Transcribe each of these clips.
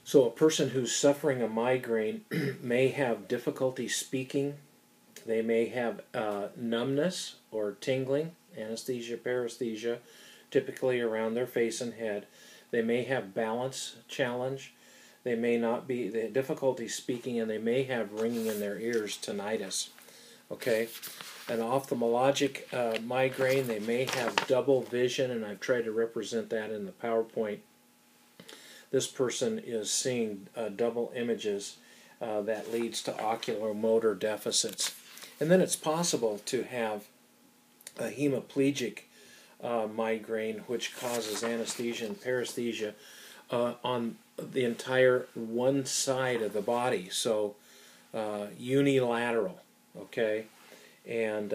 So a person who's suffering a migraine may have difficulty speaking. They may have numbness or tingling, anesthesia, paresthesia, typically around their face and head. They may have balance challenge. They may not be the difficulty speaking, and they may have ringing in their ears, tinnitus. Okay, an ophthalmologic migraine. They may have double vision, and I've tried to represent that in the PowerPoint. This person is seeing double images that leads to oculomotor deficits. And then it's possible to have a hemiplegic migraine, which causes anesthesia and paresthesia on the entire one side of the body, so unilateral, okay, and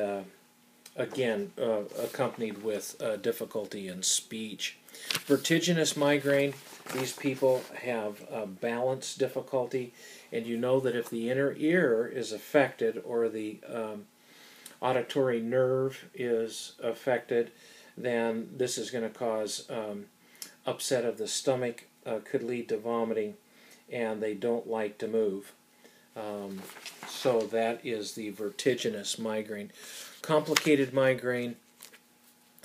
again accompanied with difficulty in speech. Vertiginous migraine, these people have balance difficulty, and you know that if the inner ear is affected or the auditory nerve is affected, then this is going to cause upset of the stomach, could lead to vomiting, and they don't like to move. So that is the vertiginous migraine. Complicated migraine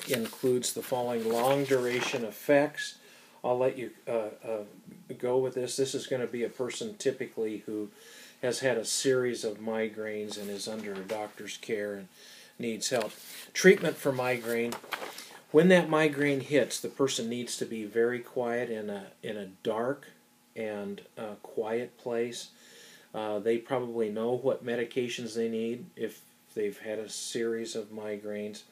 includes the following: long duration effects. I'll let you go with this. This is going to be a person typically who has had a series of migraines and is under a doctor's care and needs help. Treatment for migraine. When that migraine hits, the person needs to be very quiet in a dark and quiet place. They probably know what medications they need if they've had a series of migraines.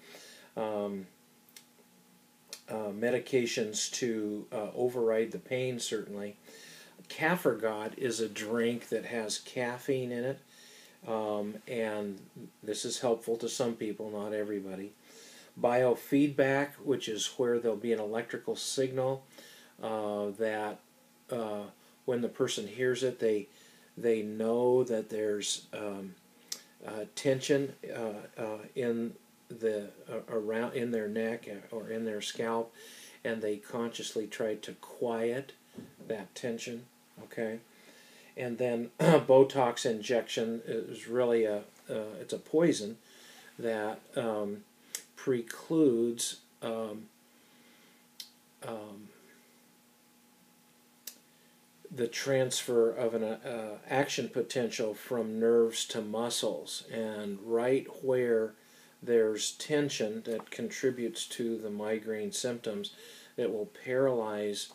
Medications to override the pain, certainly. Caffergot is a drink that has caffeine in it, and this is helpful to some people, not everybody. Biofeedback, which is where there'll be an electrical signal that when the person hears it, they know that there's tension in their neck or in their scalp, and they consciously try to quiet that tension. Okay, and then Botox injection is really it's a poison that precludes the transfer of an action potential from nerves to muscles, and right where there's tension that contributes to the migraine symptoms, that will paralyze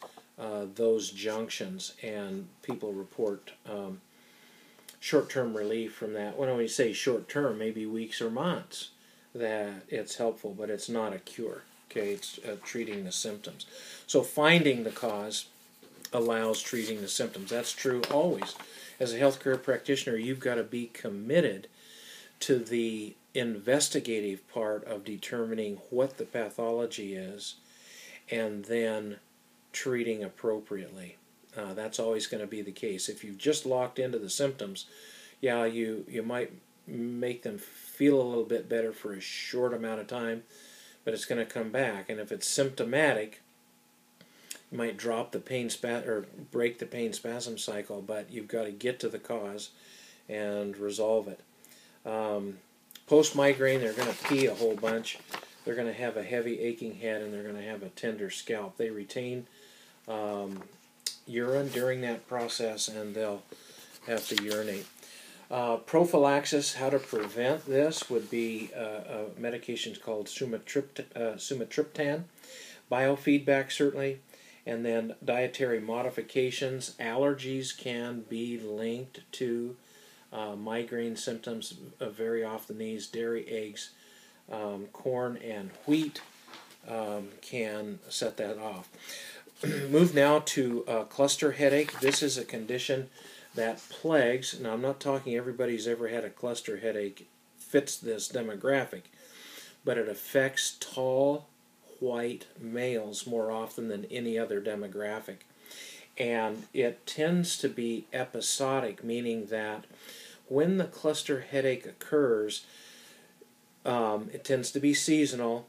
those junctions, and people report short-term relief from that. When we say short-term, maybe weeks or months, that it's helpful, but it's not a cure. Okay, it's treating the symptoms. So finding the cause allows treating the symptoms. That's true always. As a healthcare practitioner, you've got to be committed to the investigative part of determining what the pathology is and then treating appropriately. That's always going to be the case. If you've just locked into the symptoms, yeah, you might make them feel a little bit better for a short amount of time, but it's going to come back. And if it's symptomatic, you might drop the pain or break the pain spasm cycle, but you've got to get to the cause and resolve it. Post-migraine, they're going to pee a whole bunch. They're going to have a heavy aching head, and they're going to have a tender scalp. They retain urine during that process, and they'll have to urinate. Prophylaxis, how to prevent this, would be medications called sumatriptan, biofeedback certainly, and then dietary modifications. Allergies can be linked to migraine symptoms. Very often these: dairy, eggs, corn, and wheat can set that off. Move now to cluster headache. This is a condition that plagues, now I'm not talking everybody's ever had a cluster headache fits this demographic, but it affects tall white males more often than any other demographic. And it tends to be episodic, meaning that when the cluster headache occurs, it tends to be seasonal,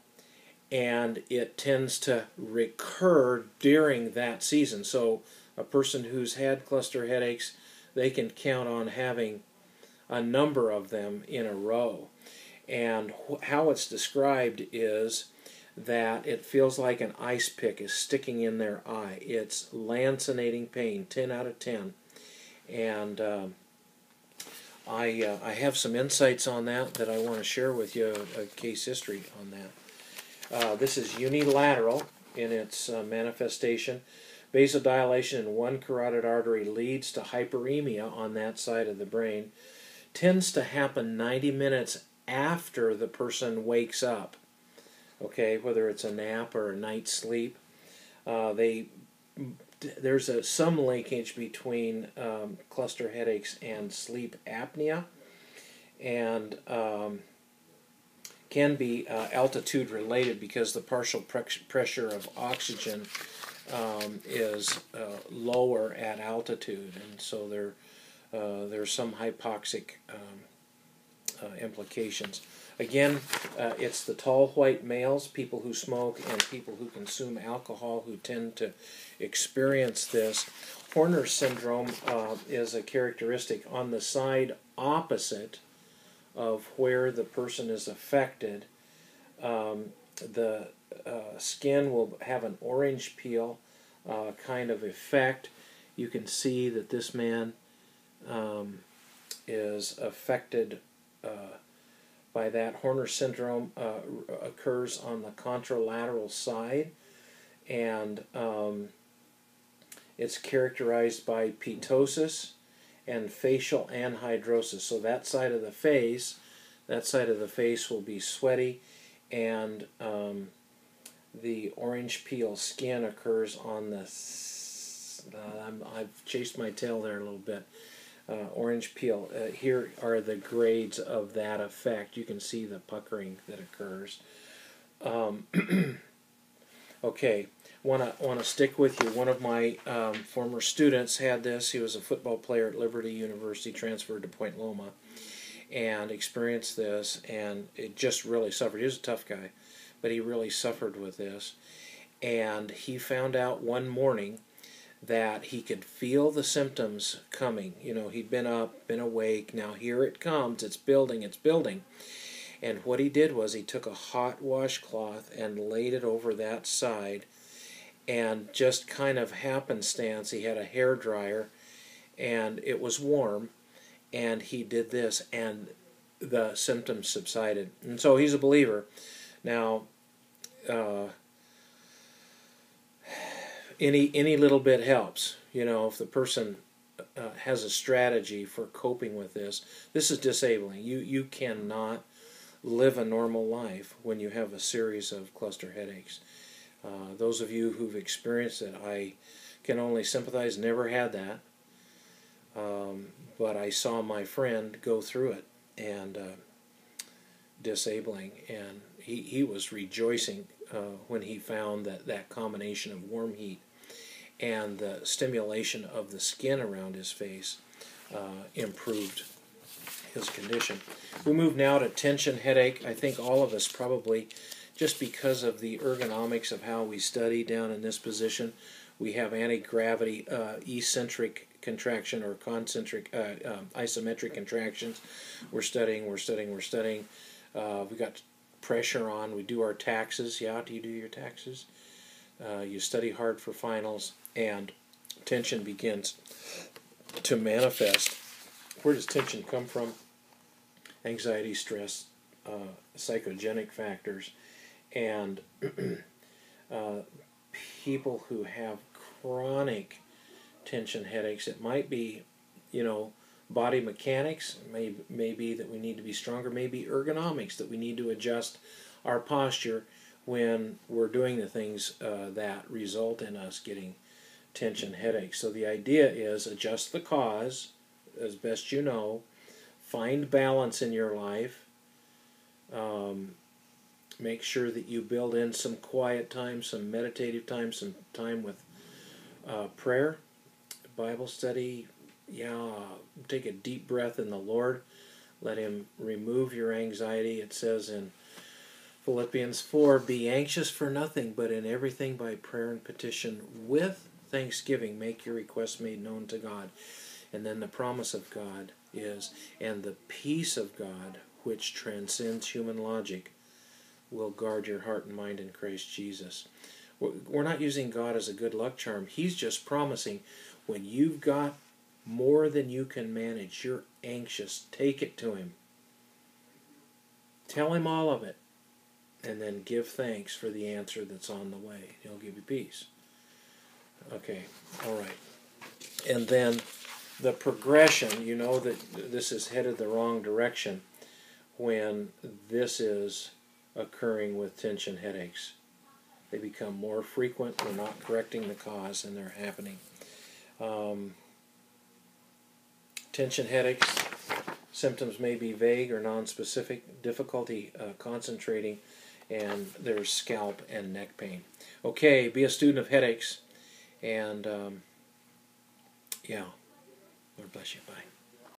and it tends to recur during that season. So A person who's had cluster headaches, they can count on having a number of them in a row. And how it's described is that it feels like an ice pick is sticking in their eye. It's lancinating pain, 10 out of 10. And I have some insights on that I want to share with you, a case history on that. This is unilateral in its manifestation. Vasodilation in one carotid artery leads to hyperemia on that side of the brain. Tends to happen 90 minutes after the person wakes up. Okay, whether it's a nap or a night's sleep. There's some linkage between cluster headaches and sleep apnea, and can be altitude related because the partial pressure of oxygen is lower at altitude, and so there's some hypoxic implications. Again, it's the tall white males, people who smoke, and people who consume alcohol who tend to experience this. Horner syndrome is a characteristic on the side opposite of where the person is affected. The skin will have an orange peel kind of effect. You can see that this man is affected by that. Horner syndrome occurs on the contralateral side, and it's characterized by petosis and facial anhidrosis. So that side of the face will be sweaty, and the orange peel skin occurs on the. I've chased my tail there a little bit. Orange peel. Here are the grades of that effect. You can see the puckering that occurs. Okay, want to stick with you. One of my former students had this. He was a football player at Liberty University, transferred to Point Loma, and experienced this, and it just really suffered. He was a tough guy, but he really suffered with this. And he found out one morning that he could feel the symptoms coming. You know, he'd been up, been awake, now here it comes, it's building, it's building. And what he did was he took a hot washcloth and laid it over that side, and just kind of happenstance, he had a hair dryer, and it was warm, and he did this, and the symptoms subsided. And so he's a believer. Now, any little bit helps. You know, if the person has a strategy for coping with this, this is disabling. You cannot live a normal life when you have a series of cluster headaches. Those of you who've experienced it, I can only sympathize. Never had that, but I saw my friend go through it, and disabling, and he was rejoicing when he found that combination of warm heat and the stimulation of the skin around his face improved his condition. We move now to tension headache. I think all of us probably, just because of the ergonomics of how we study down in this position, we have anti-gravity eccentric contraction or concentric isometric contractions. We're studying. We got pressure on. We do our taxes. Yeah, do you do your taxes? You study hard for finals, and tension begins to manifest. Where does tension come from? Anxiety, stress, psychogenic factors, and people who have chronic tension headaches, it might be, body mechanics, may be that we need to be stronger, maybe ergonomics, that we need to adjust our posture when we're doing the things that result in us getting tension headaches. So the idea is adjust the cause as best you know, find balance in your life, make sure that you build in some quiet time, some meditative time, some time with prayer, Bible study. Take a deep breath in the Lord. Let Him remove your anxiety. It says in Philippians 4, be anxious for nothing, but in everything by prayer and petition with thanksgiving make your requests made known to God. And then the promise of God is, and the peace of God, which transcends human logic, will guard your heart and mind in Christ Jesus. We're not using God as a good luck charm. He's just promising, when you've got more than you can manage, you're anxious, take it to Him. Tell Him all of it, and then give thanks for the answer that's on the way. He'll give you peace. Okay, all right. And then the progression, you know that this is headed the wrong direction when this is occurring with tension headaches. They become more frequent, we're not correcting the cause, and they're happening. Tension headaches, symptoms may be vague or nonspecific, difficulty concentrating, and there's scalp and neck pain. Okay, be a student of headaches, and yeah, Lord bless you, bye.